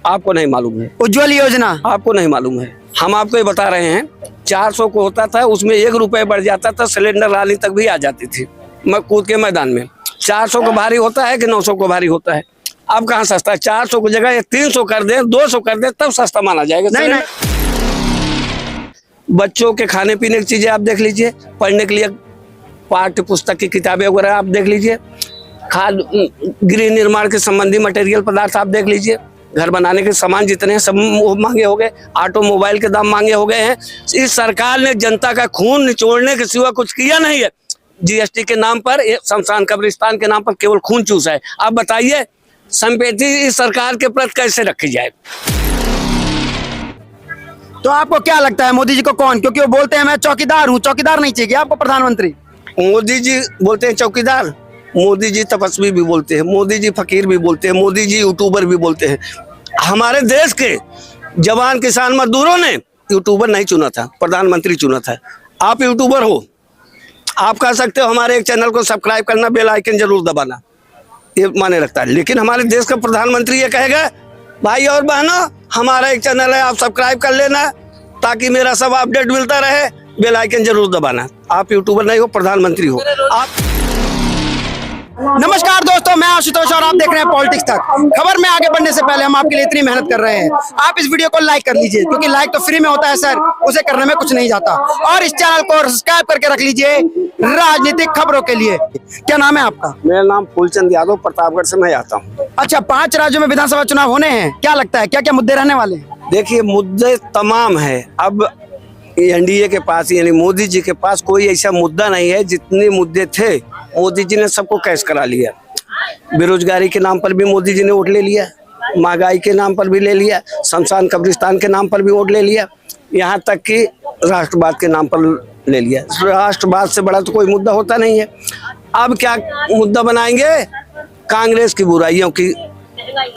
आपको नहीं मालूम है। उज्ज्वल योजना आपको नहीं मालूम है। हम आपको ये बता रहे हैं, 400 को होता था, उसमें 1 रुपए बढ़ जाता था, सिलेंडर लाने तक भी आ जाती थी। मैं कूद के मैदान में 400 को भारी होता है कि 900 को भारी होता है? अब कहाँ सस्ता है? 400 की जगह 300 कर दे, 200 कर दे, तब सस्ता माना जाएगा। नहीं नहीं, बच्चों के खाने पीने की चीजें आप देख लीजिए, पढ़ने के लिए पाठ्य पुस्तक की किताबें वगैरह आप देख लीजिए, खाद गृह निर्माण के संबंधी मटेरियल पदार्थ आप देख लीजिए, घर बनाने के सामान जितने हैं सब महंगे हो गए, ऑटोमोबाइल के दाम महंगे हो गए हैं। इस सरकार ने जनता का खून निचोड़ने के सिवा कुछ किया नहीं है। जीएसटी के नाम पर, शमशान कब्रिस्तान के नाम पर केवल खून चूसा है। आप बताइए, संपत्ति इस सरकार के प्रति कैसे रखी जाए? तो आपको क्या लगता है मोदी जी को कौन, क्योंकि वो बोलते हैं मैं चौकीदार हूँ, चौकीदार नहीं चाहिए आपको प्रधानमंत्री? मोदी जी बोलते हैं चौकीदार, मोदी जी तपस्वी भी बोलते हैं, मोदी जी फकीर भी बोलते हैं, मोदी जी यूट्यूबर भी बोलते हैं। हमारे देश के जवान किसान मजदूरों ने यूट्यूबर नहीं चुना था, प्रधानमंत्री चुना था। आप यूट्यूबर हो, आप कह सकते हो हमारे एक चैनल को सब्सक्राइब करना, बेल आइकन जरूर दबाना, ये माने रखता है। लेकिन हमारे देश का प्रधानमंत्री ये कहेगा, भाई और बहनों हमारा एक चैनल है, आप सब्सक्राइब कर लेना ताकि मेरा सब अपडेट मिलता रहे, बेल आइकन जरूर दबाना। आप यूट्यूबर नहीं हो, प्रधानमंत्री हो आप। नमस्कार दोस्तों, मैं आशुतोष और आप देख रहे हैं पॉलिटिक्स तक। खबर में आगे बढ़ने से पहले हम आपके लिए इतनी मेहनत कर रहे हैं, आप इस वीडियो को लाइक कर लीजिए, क्योंकि लाइक तो फ्री में होता है सर, उसे करने में कुछ नहीं जाता। और इस चैनल को सब्सक्राइब करके रख लीजिए राजनीतिक खबरों के लिए। क्या नाम है आपका? मेरा नाम फूलचंद यादव, प्रतापगढ़ से मैं आता हूँ। अच्छा, 5 राज्यों में विधानसभा चुनाव होने हैं, क्या लगता है क्या क्या मुद्दे रहने वाले हैं? देखिए, मुद्दे तमाम है। अब एनडीए के पास यानी मोदी जी के पास कोई ऐसा मुद्दा नहीं है। जितने मुद्दे थे मोदी जी ने सबको कैश करा लिया। बेरोजगारी के नाम पर भी मोदी जी ने वोट ले लिया, महंगाई के नाम पर भी ले लिया, शमशान कब्रिस्तान के नाम पर भी वोट ले लिया, यहाँ तक कि राष्ट्रवाद के नाम पर ले लिया। राष्ट्रवाद से बड़ा तो कोई मुद्दा होता नहीं है। अब क्या मुद्दा बनाएंगे? कांग्रेस की बुराइयों की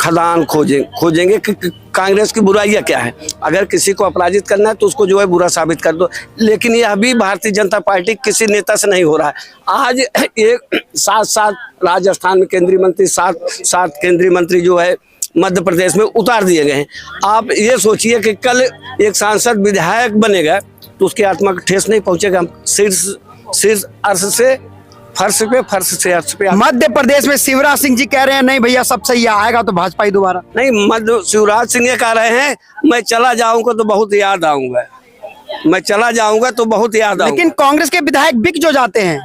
खदान खोजेंगे कि कांग्रेस की बुराइयां क्या है। अगर किसी को अपराजित करना है तो उसको जो है बुरा साबित कर दो। लेकिन यह भी भारतीय जनता पार्टी किसी नेता से नहीं हो रहा है। आज एक 7 राजस्थान में केंद्रीय मंत्री, 7 केंद्रीय मंत्री जो है मध्य प्रदेश में उतार दिए गए हैं। आप ये सोचिए कि कल एक सांसद विधायक बनेगा तो उसकी आत्मा को ठेस नहीं पहुंचेगा। शीर्ष अर्श से फर्श पे, फर्श से अर्श पे। मध्य प्रदेश में शिवराज सिंह जी कह रहे हैं नहीं भैया सब सही आएगा तो भाजपा ही दोबारा। नहीं, मध्य शिवराज सिंह ये कह रहे हैं मैं चला जाऊंगा तो बहुत याद आऊंगा, मैं चला जाऊंगा तो बहुत याद आऊंगा। लेकिन कांग्रेस के विधायक बिक जो जाते हैं,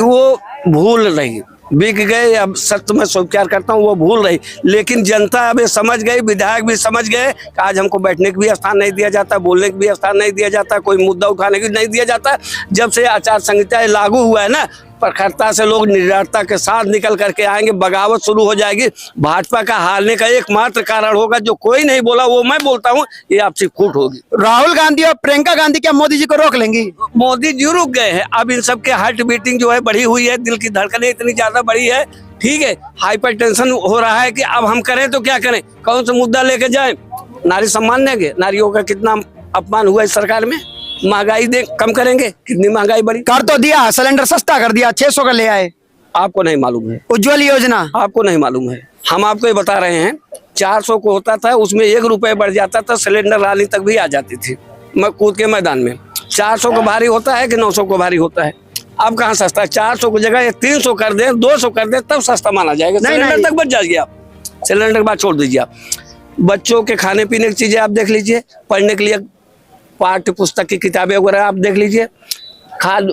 वो भूल रही, बिक गए। अब सत्य में स्वीकार करता हूँ, वो भूल रही। लेकिन जनता अब ये समझ गई, विधायक भी समझ गए कि आज हमको बैठने का भी स्थान नहीं दिया जाता, बोलने का भी स्थान नहीं दिया जाता, कोई मुद्दा उठाने की नहीं दिया जाता। जब से आचार संहिता लागू हुआ है ना, प्रखरता से लोग निडरता के साथ निकल करके आएंगे, बगावत शुरू हो जाएगी। भाजपा का हारने का एकमात्र कारण होगा, जो कोई नहीं बोला वो मैं बोलता हूँ, ये आपसी फूट होगी। राहुल गांधी और प्रियंका गांधी क्या मोदी जी को रोक लेंगी? मोदी जी रुक गए हैं। अब इन सबके हार्ट बीटिंग जो है बढ़ी हुई है, दिल की धड़कनें इतनी ज्यादा बढ़ी है, ठीक है, हाइपर टेंशन हो रहा है कि अब हम करें तो क्या करें, कौन सा मुद्दा लेके जाए। नारी सम्मान देंगे, नारियों का कितना अपमान हुआ इस सरकार में। महंगाई कम करेंगे, कितनी महंगाई बढ़ी। कर तो दिया, सिलेंडर सस्ता कर दिया, 600 का ले आए। आपको नहीं मालूम है। उज्ज्वल योजना आपको नहीं मालूम है। हम आपको ये बता रहे हैं, 400 को होता था, उसमें 1 रुपए बढ़ जाता था, सिलेंडर लाने तक भी आ जाती थी। मैं कूद के मैदान में 400 को भारी होता है कि 900 को भारी होता है? अब कहाँ सस्ता है? 400 की जगह 300 कर दे, 200 कर दे, तब सस्ता माना जाएगा। सिलेंडर तक बच जाइए आप, सिलेंडर के बाद छोड़ दीजिए आप। बच्चों के खाने पीने की चीजें आप देख लीजिए, पढ़ने के लिए पाठ्य पुस्तक की किताबें वगैरह आप देख लीजिए, खाद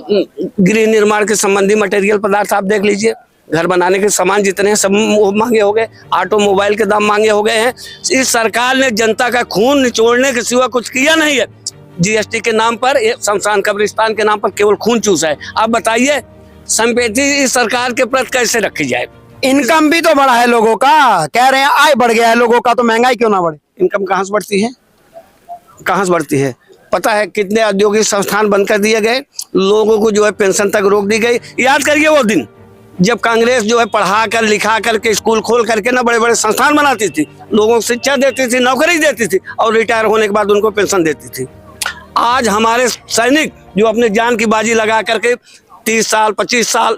गृह निर्माण के संबंधी मटेरियल पदार्थ आप देख लीजिए, घर बनाने के सामान जितने हैं सब महंगे हो गए, ऑटोमोबाइल के दाम महंगे हो गए हैं। इस सरकार ने जनता का खून निचोड़ने के सिवा कुछ किया नहीं है। जीएसटी के नाम पर, शमशान कब्रिस्तान के नाम पर केवल खून चूसा है। आप बताइए, संपत्ति इस सरकार के प्रति कैसे रखी जाए? इनकम भी तो बढ़ा है लोगों का, कह रहे हैं आय बढ़ गया है लोगों का, तो महंगाई क्यों ना बढ़े? इनकम कहाँ से बढ़ती है? कहाँ से बढ़ती है? पता है कितने औद्योगिक संस्थान बंद कर दिए गए, लोगों को जो है पेंशन तक रोक दी गई। याद करिए वो दिन जब कांग्रेस जो है पढ़ा कर लिखा करके स्कूल खोल करके ना बड़े बड़े संस्थान बनाती थी, लोगों को शिक्षा देती थी, नौकरी देती थी और रिटायर होने के बाद उनको पेंशन देती थी। आज हमारे सैनिक जो अपने जान की बाजी लगा करके 30 साल 25 साल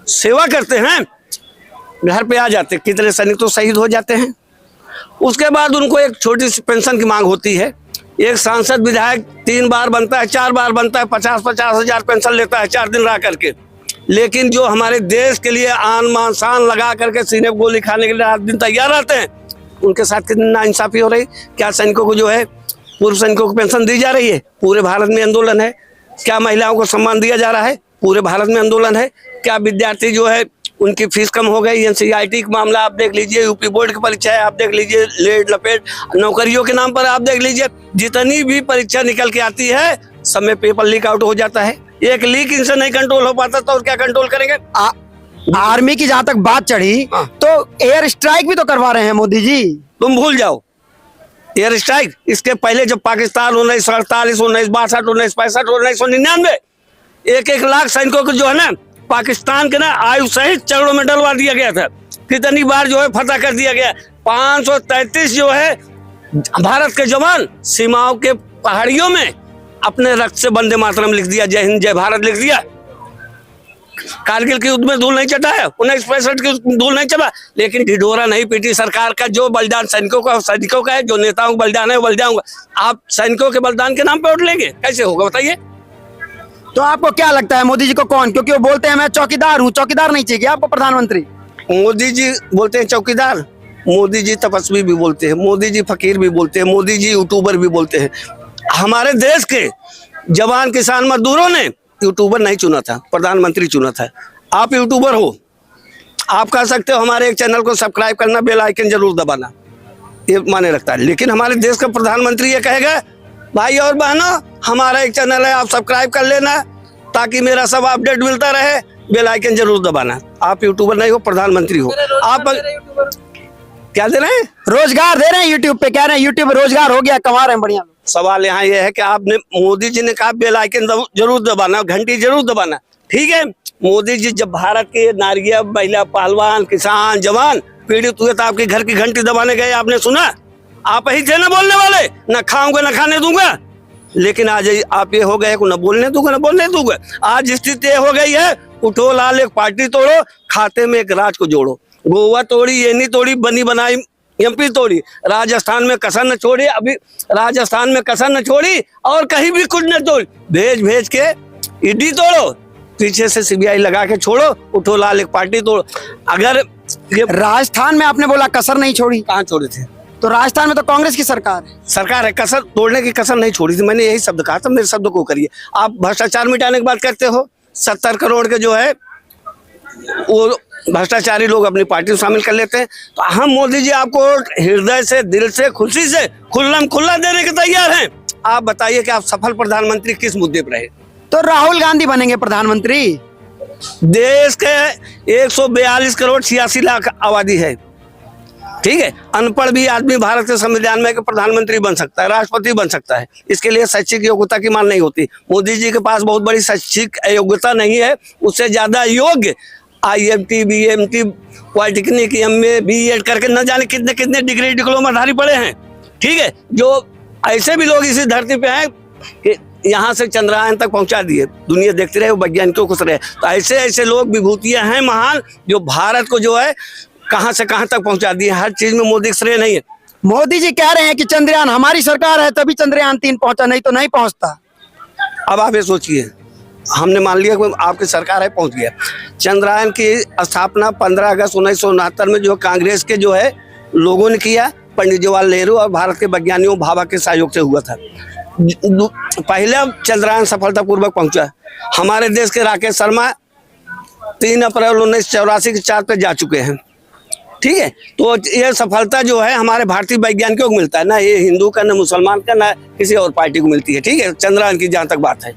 सेवा करते हैं, घर पे आ जाते, कितने सैनिक तो शहीद हो जाते हैं। उसके बाद उनको एक छोटी सी पेंशन की मांग होती है। एक सांसद विधायक 3 बार बनता है, 4 बार बनता है, 50-50 हजार पेंशन लेता है 4 दिन रह करके। लेकिन जो हमारे देश के लिए आन मान शान लगा करके सीने पर गोली खाने के लिए रात दिन तैयार रहते हैं, उनके साथ कितनी नाइंसाफी हो रही। क्या सैनिकों को जो है, पूर्व सैनिकों को पेंशन दी जा रही है? पूरे भारत में आंदोलन है। क्या महिलाओं को सम्मान दिया जा रहा है? पूरे भारत में आंदोलन है। क्या विद्यार्थी जो है उनकी फीस कम हो गई? एनसीईआरटी का मामला आप देख लीजिए, यूपी बोर्ड की परीक्षा है आप देख लीजिए, लेट लपेट नौकरियों के नाम पर आप देख लीजिए। जितनी भी परीक्षा निकल के आती है सब में पेपर लीक आउट हो जाता है। एक लीक इनसे नहीं कंट्रोल हो पाता तो और क्या कंट्रोल करेंगे? आर्मी की जहाँ तक बात चढ़ी तो एयर स्ट्राइक भी तो करवा रहे हैं मोदी जी। तुम भूल जाओ एयर स्ट्राइक। इसके पहले जब पाकिस्तान 1948, 1962, 1965, 1999 1-1 लाख सैनिकों को जो है ना पाकिस्तान के ना आयु सहित चरणों में डलवा दिया गया था। कितनी बार जो है फतह कर दिया गया। 533 जो है भारत के जवान सीमाओं के पहाड़ियों में अपने रक्त से वंदे मातरम लिख दिया, जय हिंद जय भारत लिख दिया। कारगिल के युद्ध में धूल नहीं चटाया, 1965 की धूल नहीं चला, लेकिन ढिढोरा नहीं पीटी सरकार का। जो बलिदान सैनिकों का है, जो नेताओं का बलिदान है वो बलिदान आप सैनिकों के बलिदान के नाम पे वोट लेंगे? कैसे होगा बताइए? तो आपको क्या लगता है मोदी जी को कौन, क्योंकि वो बोलते हैं मैं चौकीदार हूँ, चौकीदार नहीं चाहिए आपको प्रधानमंत्री? मोदी जी बोलते हैं चौकीदार, मोदी जी तपस्वी भी बोलते हैं, मोदी जी फकीर भी बोलते हैं, मोदी जी यूट्यूबर भी बोलते हैं। हमारे देश के जवान किसान मजदूरों ने यूट्यूबर नहीं चुना था, प्रधानमंत्री चुना था। आप यूट्यूबर हो, आप कह सकते हो हमारे एक चैनल को सब्सक्राइब करना, बेल आइकन जरूर दबाना, ये माने रखता है। लेकिन हमारे देश का प्रधानमंत्री ये कहेगा भाई और बहनों हमारा एक चैनल है, आप सब्सक्राइब कर लेना ताकि मेरा सब अपडेट मिलता रहे, बेल आइकन जरूर दबाना। आप यूट्यूबर नहीं हो, प्रधानमंत्री हो। आप क्या दे रहे हैं? रोजगार दे रहे हैं यूट्यूब पे, कह रहे हैं यूट्यूब रोजगार हो गया, कमा रहे हैं बढ़िया। सवाल यहाँ यह है कि आपने, मोदी जी ने कहा बेल आइकन जरूर दबाना, घंटी जरूर दबाना, ठीक है। मोदी जी जब भारत के नारियां, महिला, पहलवान, किसान, जवान पीड़ित हुए तो आपके घर की घंटी दबाने गए, आपने सुना? आप ही थे ना बोलने वाले, न खाऊंगा न खाने दूंगा। लेकिन आज आप ये हो गए न बोलने दूंगा न बोलने दूंगा। आज स्थिति ये हो गई है, उठो लाल एक पार्टी तोड़ो, खाते में एक राज को जोड़ो। गोवा तोड़ी, ये नहीं तोड़ी, बनी बनाई एमपी तोड़ी, राजस्थान में कसर न छोड़ी, अभी राजस्थान में कसर न छोड़ी और कहीं भी कुछ न तोड़ी, भेज भेज के ईडी तोड़ो, पीछे से सीबीआई लगा के छोड़ो, उठो लाल एक पार्टी तोड़ो। अगर ये राजस्थान में आपने बोला कसर नहीं छोड़ी, कहाँ छोड़े थे? तो राजस्थान में तो कांग्रेस की सरकार है, कसर तोड़ने की कसर नहीं छोड़ी थी। मैंने यही शब्द कहा था, मेरे शब्द को करिए। आप भ्रष्टाचार मिटाने की बात करते हो, 70 करोड़ के जो है वो भ्रष्टाचारी लोग अपनी पार्टी में शामिल कर लेते हैं। तो हम मोदी जी आपको हृदय से, दिल से, खुशी से खुला देने के तैयार हैं। आप बताइए कि आप सफल प्रधानमंत्री किस मुद्दे पर रहे? तो राहुल गांधी बनेंगे प्रधानमंत्री। देश के 142 करोड़ 86 लाख आबादी है, ठीक है। अनपढ़ भी आदमी भारत के संविधान में प्रधानमंत्री बन सकता है, राष्ट्रपति बन सकता है। इसके लिए शैक्षिक योग्यता की मांग नहीं होती। मोदी जी के पास बहुत बड़ी शैक्षिक योग्यता नहीं है, उससे ज्यादा योग्य IMT, BMT, polytechnic, MA, BEd करके न जाने कितने कितने डिग्री डिप्लोमाधारी पड़े हैं, ठीक है। जो ऐसे भी लोग इसी धरती पे हैं कि यहाँ से चंद्रयान तक पहुंचा दिए, दुनिया देखती रहे, वैज्ञानिकों खुश रहे। तो ऐसे ऐसे लोग, विभूतियां हैं महान, जो भारत को जो है कहां से कहां तक पहुंचा दिए। हर चीज में मोदी श्रेय नहीं है। मोदी जी कह रहे हैं कि चंद्रयान हमारी सरकार है तभी चंद्रयान 3 पहुंचा, नहीं तो नहीं पहुंचता। अब आप ये सोचिए, हमने मान लिया कि आपकी सरकार है, पहुंच गया। चंद्रयान की स्थापना 15 अगस्त 1969 में जो कांग्रेस के जो है लोगों ने किया, पंडित जवाहरलाल नेहरू और भारत के वैज्ञानिकों भाभा के सहयोग से हुआ था। पहला चंद्रयान सफलतापूर्वक पहुंचा। हमारे देश के राकेश शर्मा 3 अप्रैल 1984 के चांद पे जा चुके हैं, ठीक है। तो ये सफलता जो है हमारे भारतीय वैज्ञानिकों को मिलता है, ना ये हिंदू का, ना मुसलमान का, ना किसी और पार्टी को मिलती है, ठीक है। चंद्रयान की जहाँ तक बात है,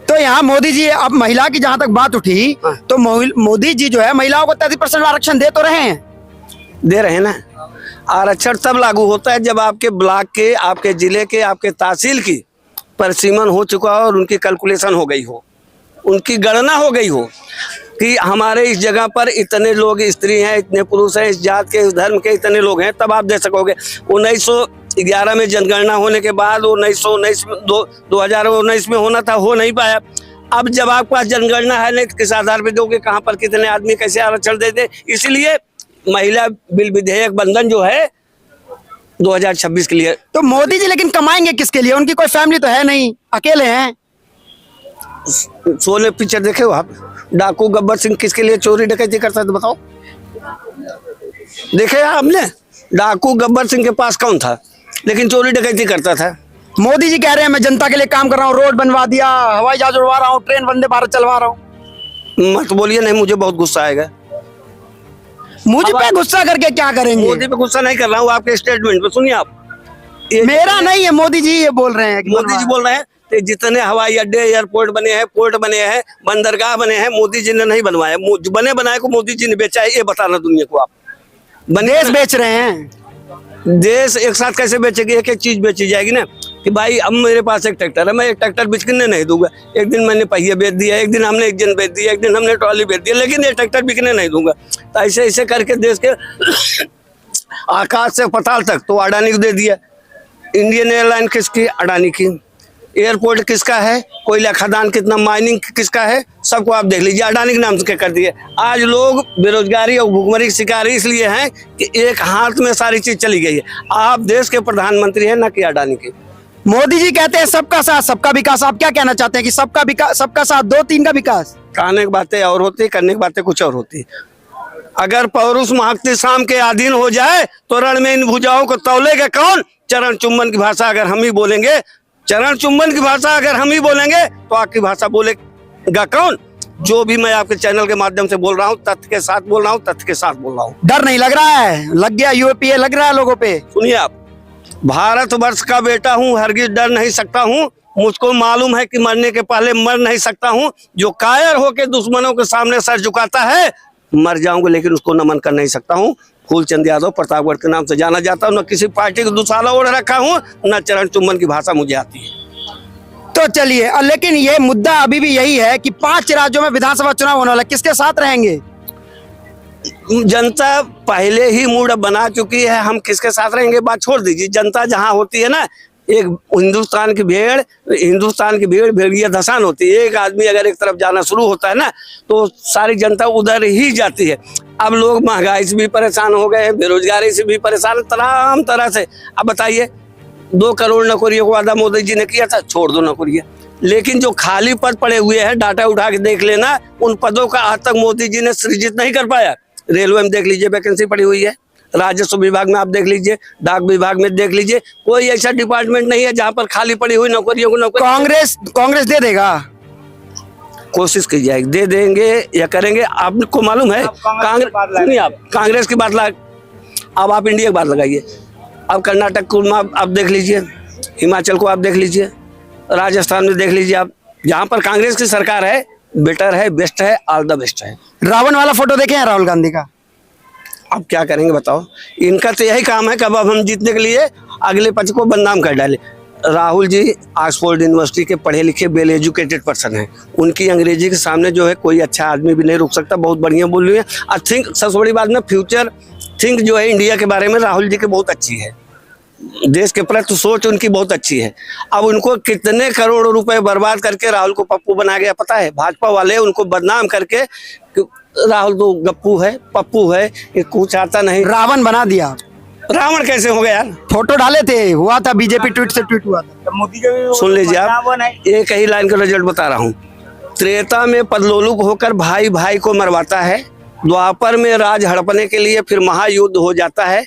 तो यहाँ मोदी जी, अब महिला की जहाँ तक बात उठी, तो मोदी जी जो है महिलाओं को 33% आरक्षण दे तो रहे हैं, दे रहे हैं ना। आरक्षण तब लागू होता है जब आपके ब्लॉक के, आपके जिले के, आपके तहसील की परिसीमन हो चुका हो और उनकी कैलकुलेशन हो गई हो, उनकी गणना हो गई हो कि हमारे इस जगह पर इतने लोग स्त्री हैं, इतने पुरुष हैं, इस जात के, इस धर्म के इतने लोग हैं, तब आप दे सकोगे। 1911 में जनगणना होने के बाद 2019 में होना था, हो नहीं पाया। अब जब आपके पास जनगणना है नहीं तो किस आधार पर दोगे, कहाँ पर कितने आदमी कैसे आरक्षण दे दे? इसलिए महिला बिल विधेयक बंधन जो है 2026 के लिए। तो मोदी जी लेकिन कमाएंगे किसके लिए? उनकी कोई फैमिली तो है नहीं, अकेले हैं। सोने पिक्चर देखे हो आप? डाकू गब्बर सिंह किसके लिए चोरी डकैती करता था बताओ? देखे आपने? डाकू गब्बर सिंह के पास कौन था लेकिन चोरी डकैती करता था। मोदी जी कह रहे हैं मैं जनता के लिए काम कर रहा हूँ, रोड बनवा दिया, हवाई जहाज उड़वा रहा हूँ, ट्रेन वंदे भारत चलवा रहा हूँ। मत बोलिए, नहीं मुझे बहुत गुस्सा आएगा। मुझे पे गुस्सा करके क्या करेंगे? मोदी पे गुस्सा नहीं कर रहा हूँ, आपके स्टेटमेंट पे सुनिए आप। मेरा नहीं है, मोदी जी ये बोल रहे हैं कि मोदी जी बोल रहे हैं कि जितने हवाई अड्डे एयरपोर्ट बने हैं, पोर्ट बने हैं, बंदरगाह बने हैं, मोदी जी ने नहीं बनवाए। बने बनाए को मोदी जी ने बेचा है, ये बताना दुनिया को आप। देश बेच रहे हैं। देश एक साथ कैसे बेचेगी? एक एक चीज बेची जाएगी ना कि भाई अब मेरे पास एक ट्रैक्टर है, मैं एक ट्रैक्टर बिकने नहीं दूंगा। एक दिन मैंने पहिए बेच दिया, एक दिन हमने इंजन बेच दिया, एक दिन हमने ट्रॉली बेच दिया, लेकिन ये ट्रैक्टर बिकने नहीं दूंगा। तो ऐसे ऐसे करके देश के आकाश से पाताल तक तो अडानी को दे दिया। इंडियन एयरलाइन किसकी? अडानी की। एयरपोर्ट किसका है? कोयला खदान कितना, माइनिंग किसका है? सबको आप देख लीजिए, अडानी के नाम से कर दिए। आज लोग बेरोजगारी और भुखमरी के शिकार इसलिए हैं कि एक हाथ में सारी चीज चली गई है। आप देश के प्रधानमंत्री हैं ना कि अडानी के। मोदी जी कहते हैं सबका साथ सबका विकास। आप क्या कहना चाहते हैं कि सबका विकास, सबका साथ, 2-3 का विकास? कहने की बातें और होती है, करने की बातें कुछ और होती है। अगर पौरुष महत्ति शाम के अधीन हो जाए तो रण में इन भुजाओं को तौलेगा कौन? चरण चुम्बन की भाषा अगर हम ही बोलेंगे, चरण चुम्बन की भाषा अगर हम ही बोलेंगे तो आपकी भाषा बोलेगा कौन? जो भी मैं आपके चैनल के माध्यम से बोल रहा हूँ, तथ्य के साथ बोल रहा हूँ, तथ्य के साथ बोल रहा हूँ। डर नहीं लग रहा है? लग गया यूपीए, लग रहा है लोगों पे। सुनिए आप, भारत वर्ष का बेटा हूँ, हरगिज डर नहीं सकता हूँ। मुझको मालूम है कि मरने के पहले मर नहीं सकता हूँ। जो कायर होके दुश्मनों के सामने सर झुकाता है, मर जाऊंगा लेकिन उसको नमन कर नहीं सकता हूँ। फूलचंद यादव प्रतापगढ़ के नाम से जाना जाता हूँ। न किसी पार्टी को दुसाला ओढ़ रखा हूँ, न चरण चुम्बन की भाषा मुझे आती है। तो चलिए, लेकिन ये मुद्दा अभी भी यही है कि 5 राज्यों में विधानसभा चुनाव होने वाला, किसके साथ रहेंगे? जनता पहले ही मूड बना चुकी है, हम किसके साथ रहेंगे बात छोड़ दीजिए। जनता जहाँ होती है ना, एक हिंदुस्तान की भीड़ भेड़िया धसान होती है। एक आदमी अगर एक तरफ जाना शुरू होता है ना तो सारी जनता उधर ही जाती है। अब लोग महंगाई से भी परेशान हो गए हैं, बेरोजगारी से भी परेशान, तमाम तरह से। अब बताइए, 2 करोड़ नौकरियों को वादा मोदी जी ने किया था, छोड़ दो नौकरियां। लेकिन जो खाली पद पड़े हुए हैं, डाटा उठा के देख लेना, उन पदों का आज तक मोदी जी ने सृजित नहीं कर पाया। रेलवे में देख लीजिए वैकेंसी पड़ी हुई है, राजस्व विभाग में आप देख लीजिए, डाक विभाग में देख लीजिए, कोई ऐसा डिपार्टमेंट नहीं है जहां पर खाली पड़ी हुई नौकरियों को नौकरी। कांग्रेस दे देगा? कोशिश की जाएगी, दे देंगे या करेंगे। आपको मालूम है कांग्रेस, सुनिए आप, कांग्रेस की बात अब आप इंडिया की बात लगाइए। अब कर्नाटक को आप देख लीजिए, हिमाचल को आप देख लीजिए, राजस्थान में देख लीजिए आप, जहाँ पर कांग्रेस की सरकार है, बेटर है, बेस्ट है, ऑल द बेस्ट है। रावण वाला फोटो देखे हैं राहुल गांधी का? अब क्या करेंगे बताओ? इनका तो यही काम है कि अब हम जीतने के लिए अगले पक्ष को बदनाम कर डाले। राहुल जी ऑक्सफोर्ड यूनिवर्सिटी के पढ़े लिखे वेल एजुकेटेड पर्सन हैं। उनकी अंग्रेजी के सामने जो है कोई अच्छा आदमी भी नहीं रुक सकता। बहुत बढ़िया बोल रही है। आई थिंक सबसे बड़ी बात में फ्यूचर थिंक जो है इंडिया के बारे में राहुल जी की बहुत अच्छी है। देश के प्रति सोच उनकी बहुत अच्छी है। अब उनको कितने करोड़ रुपए बर्बाद करके राहुल को पप्पू बना गया पता है? भाजपा वाले उनको बदनाम करके, राहुल तो गप्पू है, पप्पू है, ये कुछ आता नहीं, रावण बना दिया। रावण कैसे हो गया यार? फोटो डाले थे, हुआ था बीजेपी ट्वीट से ट्वीट हुआ था। मोदी का भी सुन लीजिए आप, एक ही लाइन का रिजल्ट बता रहा हूँ। त्रेता में पदलोलुप होकर भाई भाई को मरवाता है, द्वापर में राज हड़पने के लिए फिर महायुद्ध हो जाता है,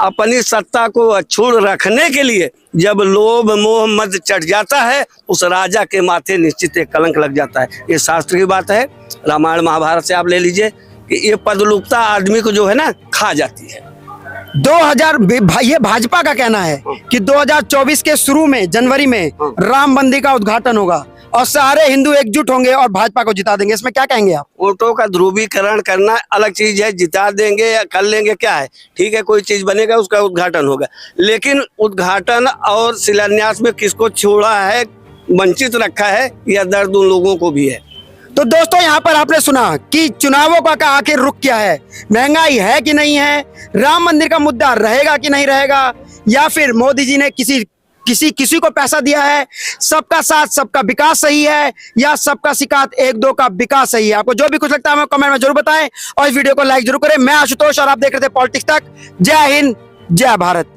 अपनी सत्ता को अछूत रखने के लिए जब लोभ मोह मद चढ़ जाता है, उस राजा के माथे निश्चित एक कलंक लग जाता है। ये शास्त्र की बात है, रामायण महाभारत से आप ले लीजिए कि ये पदलुपता आदमी को जो है ना खा जाती है। 2000 ये भाजपा का कहना है कि 2024 के शुरू में, जनवरी में राम मंदिर का उद्घाटन होगा और सारे हिंदू एकजुट होंगे और भाजपा को जिता देंगे। इसमें क्या कहेंगे आप? वोटों का ध्रुवीकरण करना अलग चीज है, जिता देंगे या कर लेंगे क्या है, ठीक है, कोई चीज बनेगा उसका उद्घाटन होगा, लेकिन उद्घाटन और शिलान्यास में किसको छोड़ा है, वंचित रखा है, यह दर्द उन लोगों को भी है। तो दोस्तों, यहाँ पर आपने सुना कि चुनावों का आखिर रुख क्या है, महंगाई है कि नहीं है, राम मंदिर का मुद्दा रहेगा कि नहीं रहेगा, या फिर मोदी जी ने किसी किसी किसी को पैसा दिया है? सबका साथ सबका विकास सही है या सबका शिकायत एक दो का विकास सही है? आपको जो भी कुछ लगता है हमें कमेंट में जरूर बताएं और इस वीडियो को लाइक जरूर करें। मैं आशुतोष और आप देख रहे थे पॉलिटिक्स तक। जय हिंद, जय भारत।